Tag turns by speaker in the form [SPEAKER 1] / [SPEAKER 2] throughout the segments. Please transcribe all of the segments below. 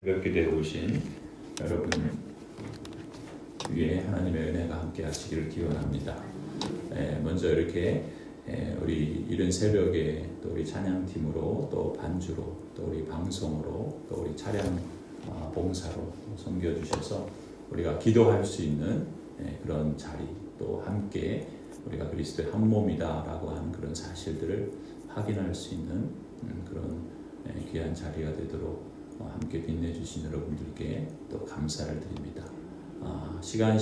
[SPEAKER 1] 새벽기도에 오신 여러분 위에 하나님의 은혜가 함께 하시기를 기원합니다. 먼저 이렇게 우리 이른 새벽에 또 우리 찬양팀으로 또 반주로 또 우리 방송으로 또 우리 차량 봉사로 섬겨주셔서 우리가 기도할 수 있는 그런 자리, 또 함께 우리가 그리스도의 한 몸이다라고 하는 그런 사실들을 확인할 수 있는 그런 귀한 자리가 되도록 함께 빛내주신 여러분들께 또 감사를 드립니다. 시간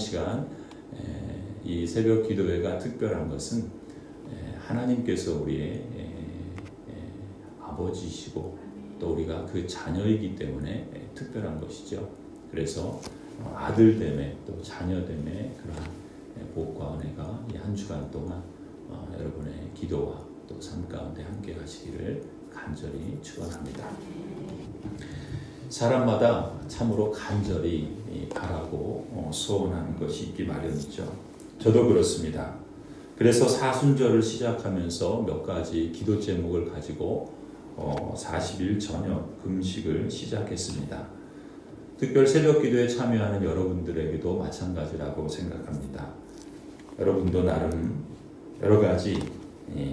[SPEAKER 1] 이 새벽 기도회가 특별한 것은 하나님께서 우리의 아버지시고 또 우리가 그 자녀이기 때문에 특별한 것이죠. 그래서 아들됨의 또 자녀됨의 그러한 복과 은혜가 이 한 주간 동안 여러분의 기도와 또 삶 가운데 함께 가시기를 간절히 축원합니다. 사람마다 참으로 간절히 바라고 소원하는 것이 있기 마련이죠. 저도 그렇습니다. 그래서 사순절을 시작하면서 몇 가지 기도 제목을 가지고 40일 저녁 금식을 시작했습니다. 특별 새벽 기도에 참여하는 여러분들에게도 마찬가지라고 생각합니다. 여러분도 나름 여러 가지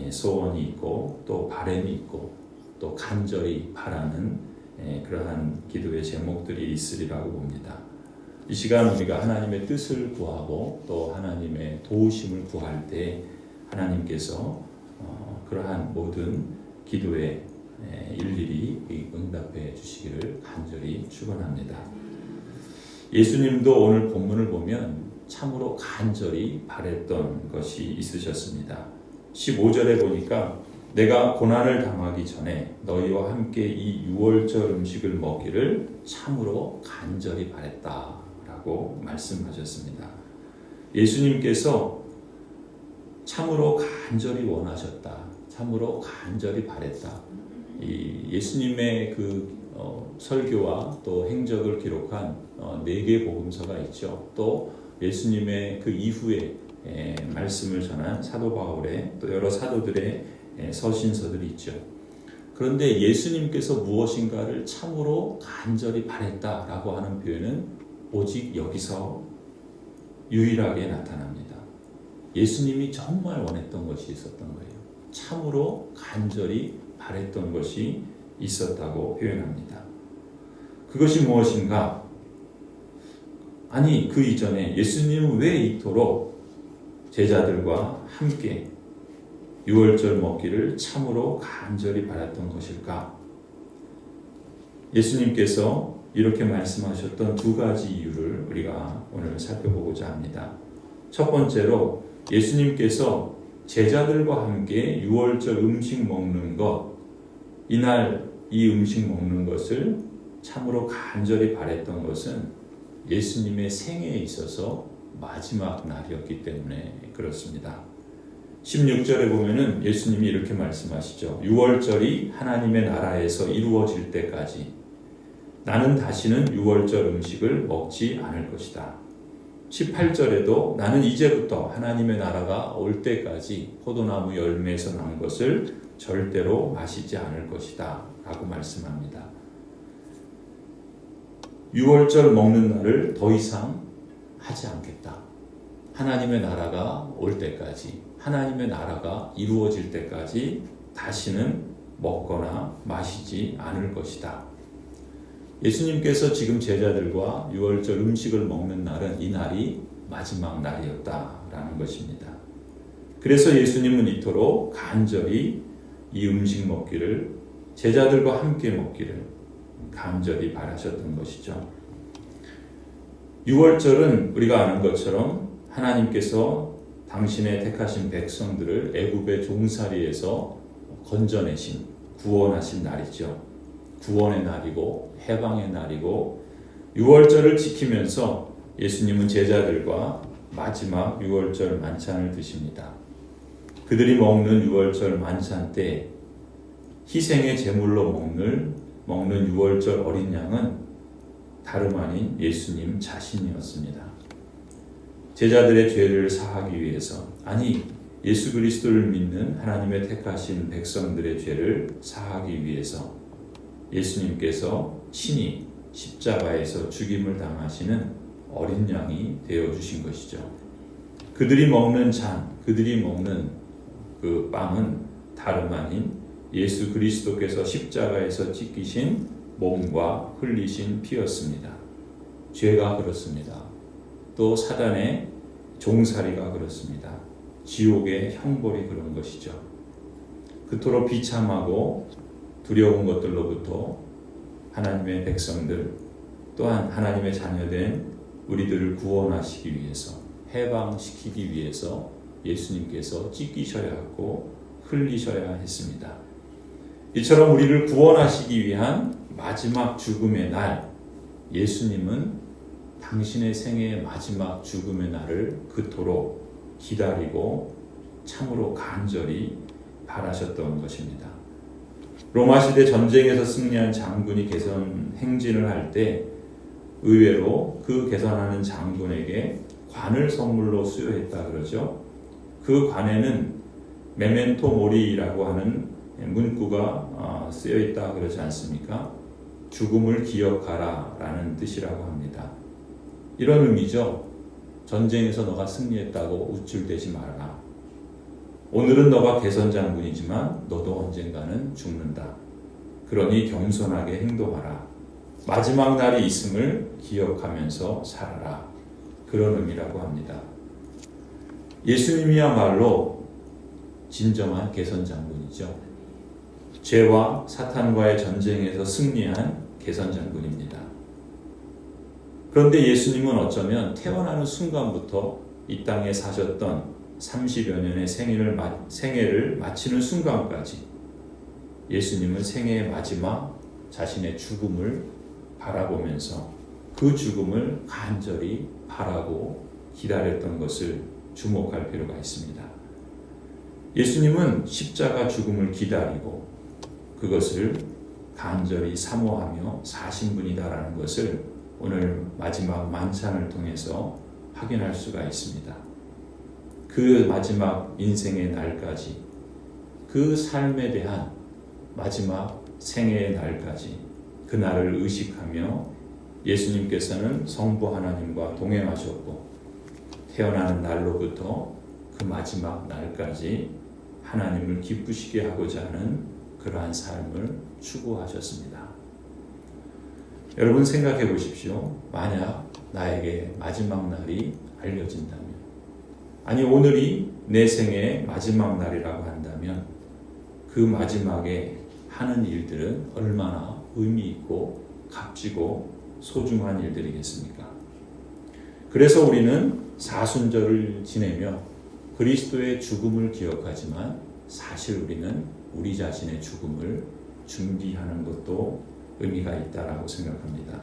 [SPEAKER 1] 소원이 있고 또 바람이 있고 또 간절히 바라는 그러한 기도의 제목들이 있으리라고 봅니다. 이 시간 우리가 하나님의 뜻을 구하고 또 하나님의 도우심을 구할 때 하나님께서 그러한 모든 기도에 일일이 응답해 주시기를 간절히 축원합니다. 예수님도 오늘 본문을 보면 참으로 간절히 바랬던 것이 있으셨습니다. 15절에 보니까 내가 고난을 당하기 전에 너희와 함께 이 유월절 음식을 먹기를 참으로 간절히 바랬다라고 말씀하셨습니다. 예수님께서 참으로 간절히 원하셨다, 참으로 간절히 바랬다. 이 예수님의 그 설교와 또 행적을 기록한 4개 복음서가 있죠. 또 예수님의 그 이후에 말씀을 전한 사도 바울의 또 여러 사도들의 서신서들이 있죠. 그런데 예수님께서 무엇인가를 참으로 간절히 바랬다라고 하는 표현은 오직 여기서 유일하게 나타납니다. 예수님이 정말 원했던 것이 있었던 거예요. 참으로 간절히 바랬던 것이 있었다고 표현합니다. 그것이 무엇인가? 아니, 그 이전에 예수님은 왜 이토록 제자들과 함께 유월절 먹기를 참으로 간절히 바랐던 것일까? 예수님께서 이렇게 말씀하셨던 2가지 이유를 우리가 오늘 살펴보고자 합니다. 첫 번째로 예수님께서 제자들과 함께 유월절 음식 먹는 것, 이날 이 음식 먹는 것을 참으로 간절히 바랬던 것은 예수님의 생애에 있어서 마지막 날이었기 때문에 그렇습니다. 16절에 보면은 예수님이 이렇게 말씀하시죠. 유월절이 하나님의 나라에서 이루어질 때까지 나는 다시는 유월절 음식을 먹지 않을 것이다. 18절에도 나는 이제부터 하나님의 나라가 올 때까지 포도나무 열매에서 난 것을 절대로 마시지 않을 것이다 라고 말씀합니다. 유월절 먹는 날을 더 이상 하지 않겠다. 하나님의 나라가 올 때까지, 하나님의 나라가 이루어질 때까지 다시는 먹거나 마시지 않을 것이다. 예수님께서 지금 제자들과 유월절 음식을 먹는 날은 이 날이 마지막 날이었다라는 것입니다. 그래서 예수님은 이토록 간절히 이 음식 먹기를, 제자들과 함께 먹기를 간절히 바라셨던 것이죠. 유월절은 우리가 아는 것처럼 하나님께서 당신의 택하신 백성들을 애굽의 종살이에서 건져내신, 구원하신 날이죠. 구원의 날이고 해방의 날이고, 유월절을 지키면서 예수님은 제자들과 마지막 유월절 만찬을 드십니다. 그들이 먹는 유월절 만찬 때 희생의 제물로 먹는 유월절 어린 양은 다름 아닌 예수님 자신이었습니다. 제자들의 죄를 사하기 위해서, 아니 예수 그리스도를 믿는 하나님의 택하신 백성들의 죄를 사하기 위해서 예수님께서 친히 십자가에서 죽임을 당하시는 어린 양이 되어 주신 것이죠. 그들이 먹는 그들이 먹는 그 빵은 다름 아닌 예수 그리스도께서 십자가에서 찢기신 몸과 흘리신 피였습니다. 죄가 그렇습니다. 또 사단의 종살이가 그렇습니다. 지옥의 형벌이 그런 것이죠. 그토록 비참하고 두려운 것들로부터 하나님의 백성들 또한 하나님의 자녀된 우리들을 구원하시기 위해서 해방시키기 위해서 예수님께서 찢기셔야 하고 흘리셔야 했습니다. 이처럼 우리를 구원하시기 위한 마지막 죽음의 날, 예수님은 당신의 생애의 마지막 죽음의 날을 그토록 기다리고 참으로 간절히 바라셨던 것입니다. 로마 시대 전쟁에서 승리한 장군이 개선 행진을 할 때 의외로 그 개선하는 장군에게 관을 선물로 수여했다 그러죠. 그 관에는 메멘토 모리라고 하는 문구가 쓰여 있다 그러지 않습니까? 죽음을 기억하라 라는 뜻이라고 합니다. 이런 의미죠. 전쟁에서 너가 승리했다고 우쭐대지 말아라. 오늘은 너가 개선 장군이지만 너도 언젠가는 죽는다. 그러니 겸손하게 행동하라. 마지막 날이 있음을 기억하면서 살아라. 그런 의미라고 합니다. 예수님이야말로 진정한 개선 장군이죠. 죄와 사탄과의 전쟁에서 승리한 개선 장군입니다. 그런데 예수님은 어쩌면 태어나는 순간부터 이 땅에 사셨던 30여 년의 생애를 마치는 순간까지 예수님은 생애의 마지막 자신의 죽음을 바라보면서 그 죽음을 간절히 바라고 기다렸던 것을 주목할 필요가 있습니다. 예수님은 십자가 죽음을 기다리고 그것을 간절히 사모하며 사신 분이다라는 것을 오늘 마지막 만찬을 통해서 확인할 수가 있습니다. 그 마지막 인생의 날까지, 그 삶에 대한 마지막 생애의 날까지 그 날을 의식하며 예수님께서는 성부 하나님과 동행하셨고 태어나는 날로부터 그 마지막 날까지 하나님을 기쁘시게 하고자 하는 그러한 삶을 추구하셨습니다. 여러분 생각해 보십시오. 만약 나에게 마지막 날이 알려진다면, 아니 오늘이 내 생애의 마지막 날이라고 한다면 그 마지막에 하는 일들은 얼마나 의미 있고 값지고 소중한 일들이겠습니까? 그래서 우리는 사순절을 지내며 그리스도의 죽음을 기억하지만 사실 우리는 우리 자신의 죽음을 준비하는 것도 의미가 있다라고 생각합니다.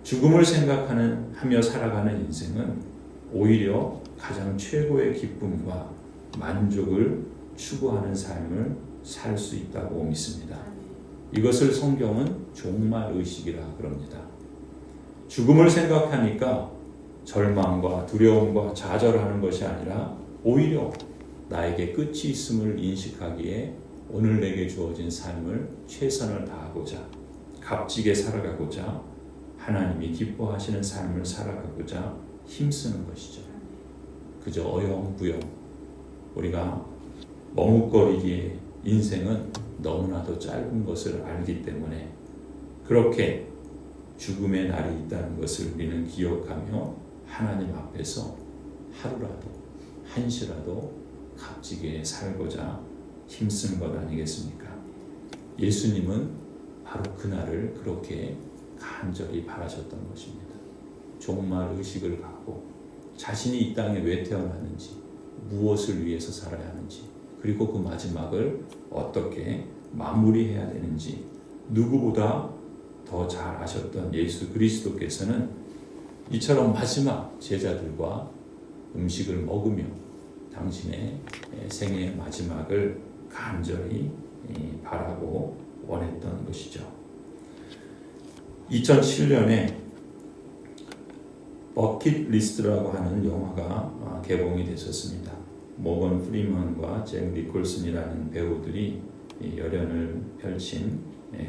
[SPEAKER 1] 죽음을 생각하며 살아가는 인생은 오히려 가장 최고의 기쁨과 만족을 추구하는 삶을 살 수 있다고 믿습니다. 이것을 성경은 종말 의식이라 그럽니다. 죽음을 생각하니까 절망과 두려움과 좌절하는 것이 아니라 오히려 나에게 끝이 있음을 인식하기에 오늘 내게 주어진 삶을 최선을 다하고자 값지게 살아가고자 하나님이 기뻐하시는 삶을 살아가고자 힘쓰는 것이죠. 그저 어영부영 우리가 머뭇거리기에 인생은 너무나도 짧은 것을 알기 때문에 그렇게 죽음의 날이 있다는 것을 우리는 기억하며 하나님 앞에서 하루라도 한시라도 값지게 살고자 힘쓰는 것 아니겠습니까? 예수님은 바로 그날을 그렇게 간절히 바라셨던 것입니다. 종말 의식을 갖고 자신이 이 땅에 왜 태어났는지, 무엇을 위해서 살아야 하는지, 그리고 그 마지막을 어떻게 마무리해야 되는지 누구보다 더 잘 아셨던 예수 그리스도께서는 이처럼 마지막 제자들과 음식을 먹으며 당신의 생애의 마지막을 간절히 바라고 원했던 것이죠. 2007년에 버킷리스트라고 하는 영화가 개봉이 됐었습니다. 모건 프리먼과 잭 니콜슨이라는 배우들이 열연을 펼친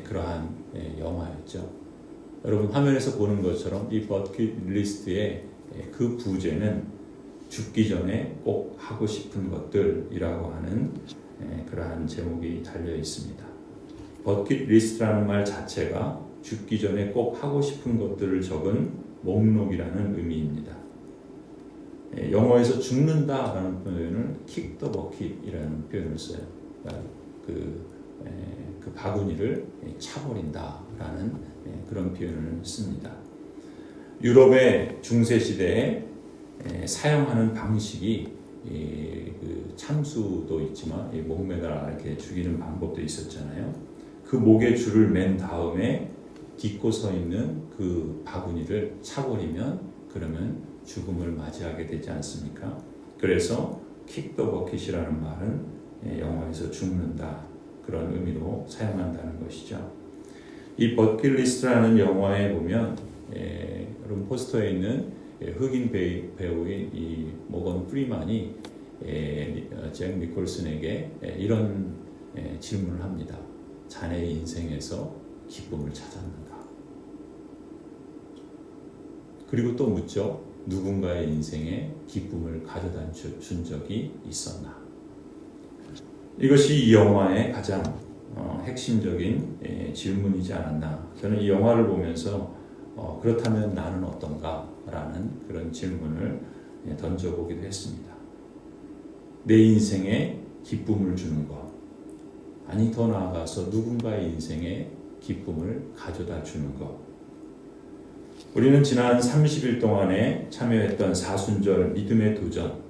[SPEAKER 1] 그러한 영화였죠. 여러분 화면에서 보는 것처럼 이 버킷리스트의 그 부제는 죽기 전에 꼭 하고 싶은 것들이라고 하는 그러한 제목이 달려 있습니다. 버킷리스트라는 말 자체가 죽기 전에 꼭 하고 싶은 것들을 적은 목록이라는 의미입니다. 영어에서 죽는다라는 표현을 kick the bucket이라는 표현을 써요. 그러니까 그 바구니를 차버린다라는 그런 표현을 씁니다. 유럽의 중세 시대에 사용하는 방식이 그 참수도 있지만 목매달아 이렇게 죽이는 방법도 있었잖아요. 그 목에 줄을 맨 다음에 딛고 서 있는 그 바구니를 차버리면 그러면 죽음을 맞이하게 되지 않습니까? 그래서 kick the bucket이라는 말은 영어에서 죽는다 그런 의미로 사용한다는 것이죠. 이 버킷리스트라는 영화에 보면 여러분 포스터에 있는 흑인 배우인 이 모건 프리만이 잭 니콜슨에게 이런 질문을 합니다. 자네의 인생에서 기쁨을 찾았는가? 그리고 또 묻죠. 누군가의 인생에 기쁨을 가져다 준 적이 있었나? 이것이 이 영화의 가장 핵심적인 질문이지 않았나. 저는 이 영화를 보면서 그렇다면 나는 어떤가? 라는 그런 질문을 던져보기도 했습니다. 내 인생에 기쁨을 주는 것. 아니 더 나아가서 누군가의 인생에 기쁨을 가져다 주는 것. 우리는 지난 30일 동안에 참여했던 사순절 믿음의 도전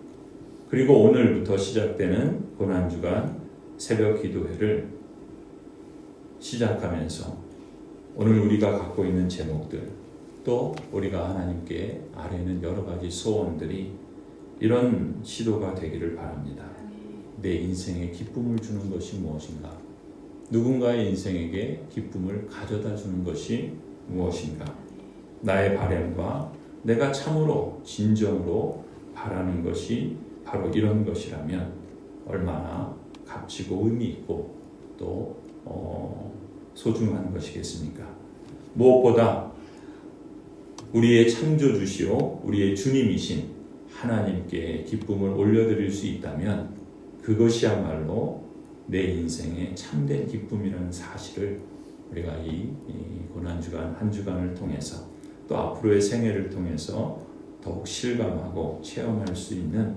[SPEAKER 1] 그리고 오늘부터 시작되는 고난주간 새벽 기도회를 시작하면서 오늘 우리가 갖고 있는 제목들 또 우리가 하나님께 아뢰는 여러 가지 소원들이 이런 시도가 되기를 바랍니다. 내 인생에 기쁨을 주는 것이 무엇인가? 누군가의 인생에게 기쁨을 가져다 주는 것이 무엇인가? 나의 바람과 내가 참으로 진정으로 바라는 것이 바로 이런 것이라면 얼마나 값지고 의미 있고 또 소중한 것이겠습니까? 무엇보다 우리의 창조주시오 우리의 주님이신 하나님께 기쁨을 올려드릴 수 있다면 그것이야말로 내 인생의 참된 기쁨이라는 사실을 우리가 이 고난주간 한 주간을 통해서 또 앞으로의 생애를 통해서 더욱 실감하고 체험할 수 있는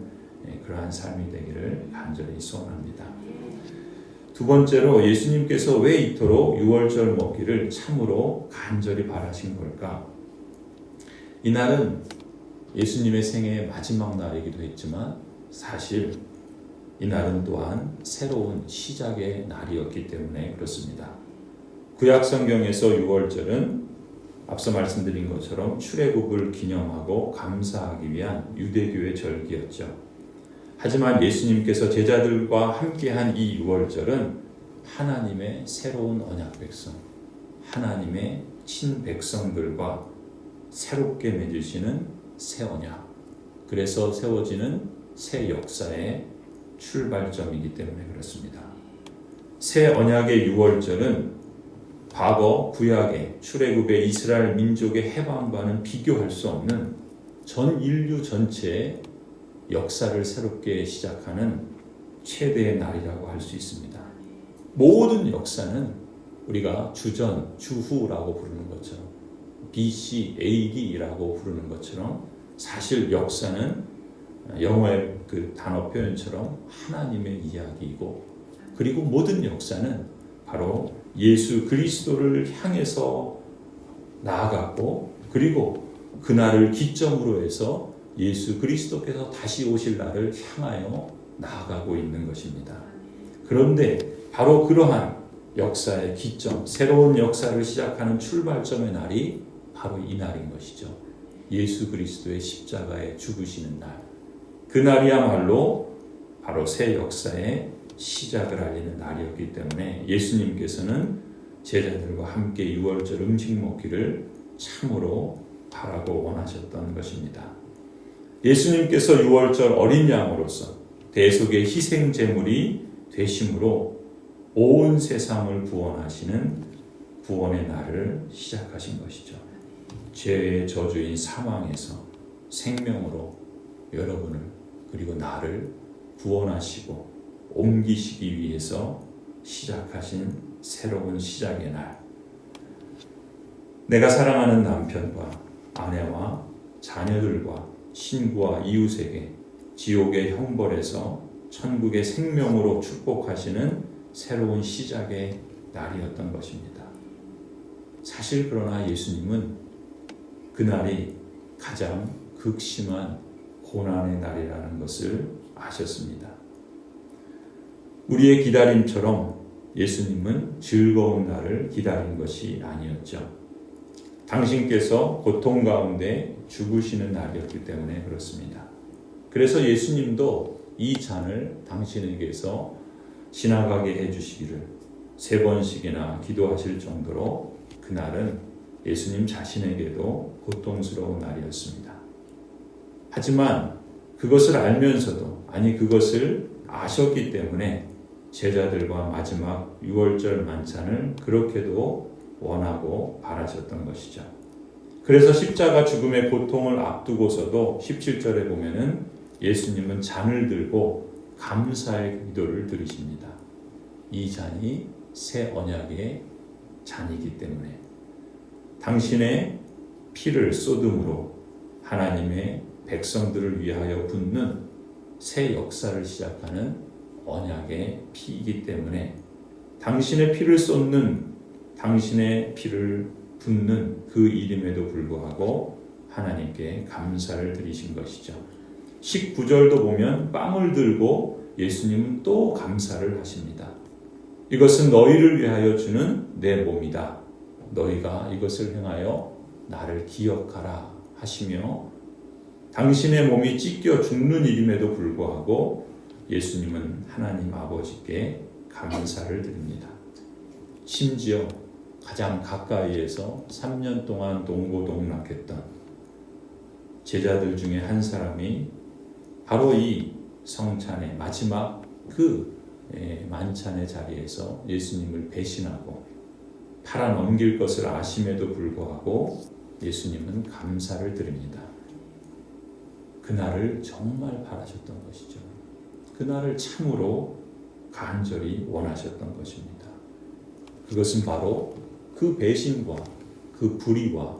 [SPEAKER 1] 그러한 삶이 되기를 간절히 소원합니다. 두 번째로 예수님께서 왜 이토록 유월절 먹기를 참으로 간절히 바라신 걸까? 이날은 예수님의 생애의 마지막 날이기도 했지만 사실 이날은 또한 새로운 시작의 날이었기 때문에 그렇습니다. 구약 성경에서 유월절은 앞서 말씀드린 것처럼 출애굽을 기념하고 감사하기 위한 유대교의 절기였죠. 하지만 예수님께서 제자들과 함께한 이 유월절은 하나님의 새로운 언약 백성, 하나님의 친백성들과 새롭게 맺으시는 새 언약, 그래서 세워지는 새 역사의 출발점이기 때문에 그렇습니다. 새 언약의 유월절은 과거 구약의 출애굽의 이스라엘 민족의 해방과는 비교할 수 없는 전 인류 전체의 역사를 새롭게 시작하는 최대의 날이라고 할 수 있습니다. 모든 역사는 우리가 주전, 주후라고 부르는 것처럼 BC, AD라고 부르는 것처럼 사실 역사는 영어의 그 단어 표현처럼 하나님의 이야기이고 그리고 모든 역사는 바로 예수 그리스도를 향해서 나아갔고 그리고 그날을 기점으로 해서 예수 그리스도께서 다시 오실 날을 향하여 나아가고 있는 것입니다. 그런데 바로 그러한 역사의 기점, 새로운 역사를 시작하는 출발점의 날이 바로 이 날인 것이죠. 예수 그리스도의 십자가에 죽으시는 날. 그 날이야말로 바로 새 역사의 시작을 알리는 날이었기 때문에 예수님께서는 제자들과 함께 유월절 음식 먹기를 참으로 바라고 원하셨던 것입니다. 예수님께서 유월절 어린 양으로서 대속의 희생 제물이 되심으로 온 세상을 구원하시는 구원의 날을 시작하신 것이죠. 죄의 저주인 사망에서 생명으로 여러분을 그리고 나를 구원하시고 옮기시기 위해서 시작하신 새로운 시작의 날. 내가 사랑하는 남편과 아내와 자녀들과 친구와 이웃에게 지옥의 형벌에서 천국의 생명으로 축복하시는 새로운 시작의 날이었던 것입니다. 사실 그러나 예수님은 그날이 가장 극심한 고난의 날이라는 것을 아셨습니다. 우리의 기다림처럼 예수님은 즐거운 날을 기다린 것이 아니었죠. 당신께서 고통 가운데 죽으시는 날이었기 때문에 그렇습니다. 그래서 예수님도 이 잔을 당신에게서 지나가게 해주시기를 3번씩이나 기도하실 정도로 그날은 예수님 자신에게도 고통스러운 날이었습니다. 하지만 그것을 알면서도, 그것을 아셨기 때문에 제자들과 마지막 6월절 만찬을 그렇게도 원하고 바라셨던 것이죠. 그래서 십자가 죽음의 고통을 앞두고서도 17절에 보면은 예수님은 잔을 들고 감사의 기도를 드리십니다. 이 잔이 새 언약의 잔이기 때문에 당신의 피를 쏟음으로 하나님의 백성들을 위하여 붓는 새 역사를 시작하는 언약의 피이기 때문에 당신의 피를 쏟는, 당신의 피를 붓는 그 이름에도 불구하고 하나님께 감사를 드리신 것이죠. 19절도 보면 빵을 들고 예수님은 또 감사를 하십니다. 이것은 너희를 위하여 주는 내 몸이다. 너희가 이것을 행하여 나를 기억하라 하시며 당신의 몸이 찢겨 죽는 일임에도 불구하고 예수님은 하나님 아버지께 감사를 드립니다. 심지어 가장 가까이에서 3년 동안 동고동락했던 제자들 중에 한 사람이 바로 이 성찬의 마지막 그 만찬의 자리에서 예수님을 배신하고 팔아넘길 것을 아심에도 불구하고 예수님은 감사를 드립니다. 그날을 정말 바라셨던 것이죠. 그날을 참으로 간절히 원하셨던 것입니다. 그것은 바로 그 배신과 그 불의와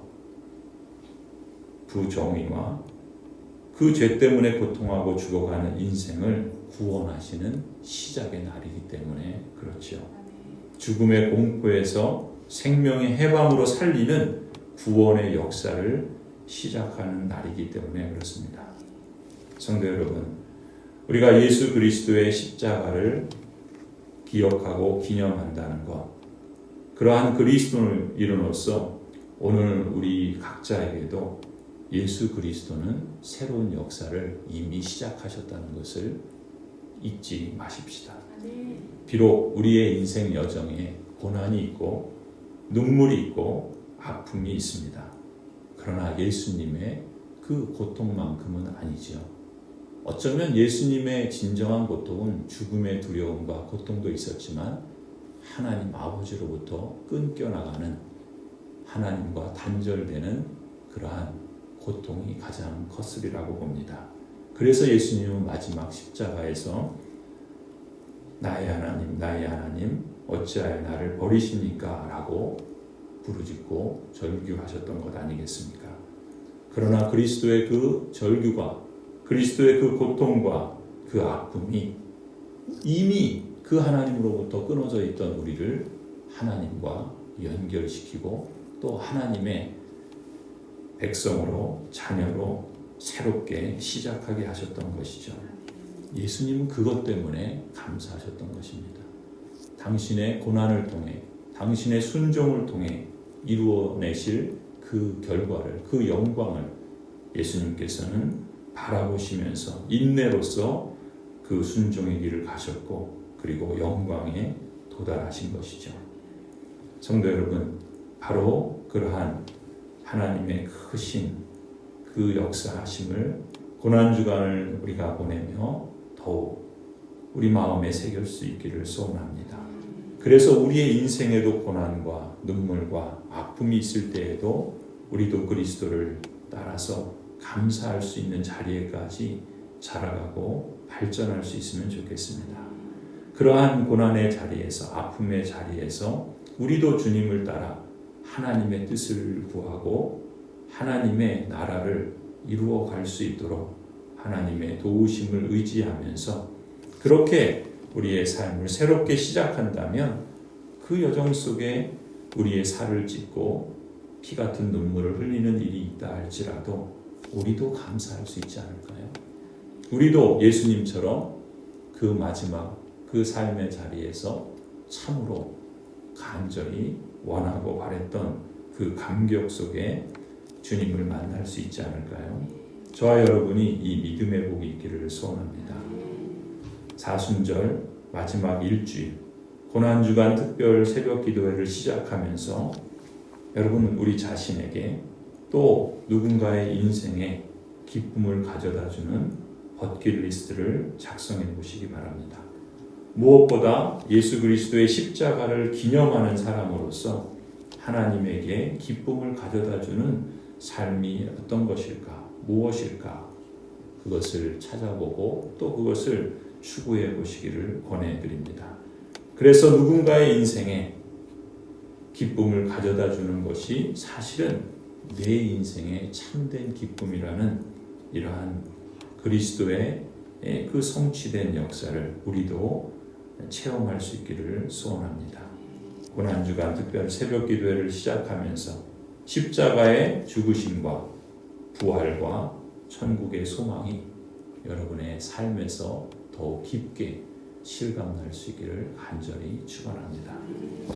[SPEAKER 1] 부정의와 그 죄 때문에 고통하고 죽어가는 인생을 구원하시는 시작의 날이기 때문에 그렇죠. 죽음의 공포에서 생명의 해방으로 살리는 구원의 역사를 시작하는 날이기 때문에 그렇습니다. 성도 여러분, 우리가 예수 그리스도의 십자가를 기억하고 기념한다는 것, 그러한 그리스도인으로서 오늘 우리 각자에게도 예수 그리스도는 새로운 역사를 이미 시작하셨다는 것을 잊지 마십시다. 비록 우리의 인생 여정에 고난이 있고 눈물이 있고 아픔이 있습니다. 그러나 예수님의 그 고통만큼은 아니죠. 어쩌면 예수님의 진정한 고통은 죽음의 두려움과 고통도 있었지만 하나님 아버지로부터 끊겨나가는, 하나님과 단절되는 그러한 고통이 가장 컸으리라고 봅니다. 그래서 예수님은 마지막 십자가에서 나의 하나님 어찌하여 나를 버리십니까? 라고 부르짖고 절규하셨던 것 아니겠습니까? 그러나 그리스도의 그 절규가, 그리스도의 그 고통과 그 아픔이 이미 그 하나님으로부터 끊어져 있던 우리를 하나님과 연결시키고 또 하나님의 백성으로, 자녀로 새롭게 시작하게 하셨던 것이죠. 예수님은 그것 때문에 감사하셨던 것입니다. 당신의 고난을 통해, 당신의 순종을 통해 이루어내실 그 결과를, 그 영광을 예수님께서는 바라보시면서 인내로서 그 순종의 길을 가셨고 그리고 영광에 도달하신 것이죠. 성도 여러분, 바로 그러한 하나님의 크신 그 역사하심을 고난주간을 우리가 보내며 더욱 우리 마음에 새길 수 있기를 소원합니다. 그래서 우리의 인생에도 고난과 눈물과 아픔이 있을 때에도 우리도 그리스도를 따라서 감사할 수 있는 자리에까지 자라가고 발전할 수 있으면 좋겠습니다. 그러한 고난의 자리에서, 아픔의 자리에서 우리도 주님을 따라 하나님의 뜻을 구하고 하나님의 나라를 이루어 갈 수 있도록 하나님의 도우심을 의지하면서 그렇게 우리의 삶을 새롭게 시작한다면 그 여정 속에 우리의 살을 찢고 피 같은 눈물을 흘리는 일이 있다 할지라도 우리도 감사할 수 있지 않을까요? 우리도 예수님처럼 그 마지막 그 삶의 자리에서 참으로 간절히 원하고 바랬던 그 감격 속에 주님을 만날 수 있지 않을까요? 저와 여러분이 이 믿음의 복이 있기를 소원합니다. 사순절 마지막 일주일 고난주간 특별 새벽 기도회를 시작하면서 여러분 우리 자신에게 또 누군가의 인생에 기쁨을 가져다주는 버킷리스트를 작성해 보시기 바랍니다. 무엇보다 예수 그리스도의 십자가를 기념하는 사람으로서 하나님에게 기쁨을 가져다주는 삶이 어떤 것일까, 무엇일까 그것을 찾아보고 또 그것을 추구해 보시기를 권해드립니다. 그래서 누군가의 인생에 기쁨을 가져다 주는 것이 사실은 내 인생의 참된 기쁨이라는 이러한 그리스도의 그 성취된 역사를 우리도 체험할 수 있기를 소원합니다. 고난주간 특별 새벽 기도회를 시작하면서 십자가의 죽으심과 부활과 천국의 소망이 여러분의 삶에서 더욱 깊게 실감날 수 있기를 간절히 축원합니다.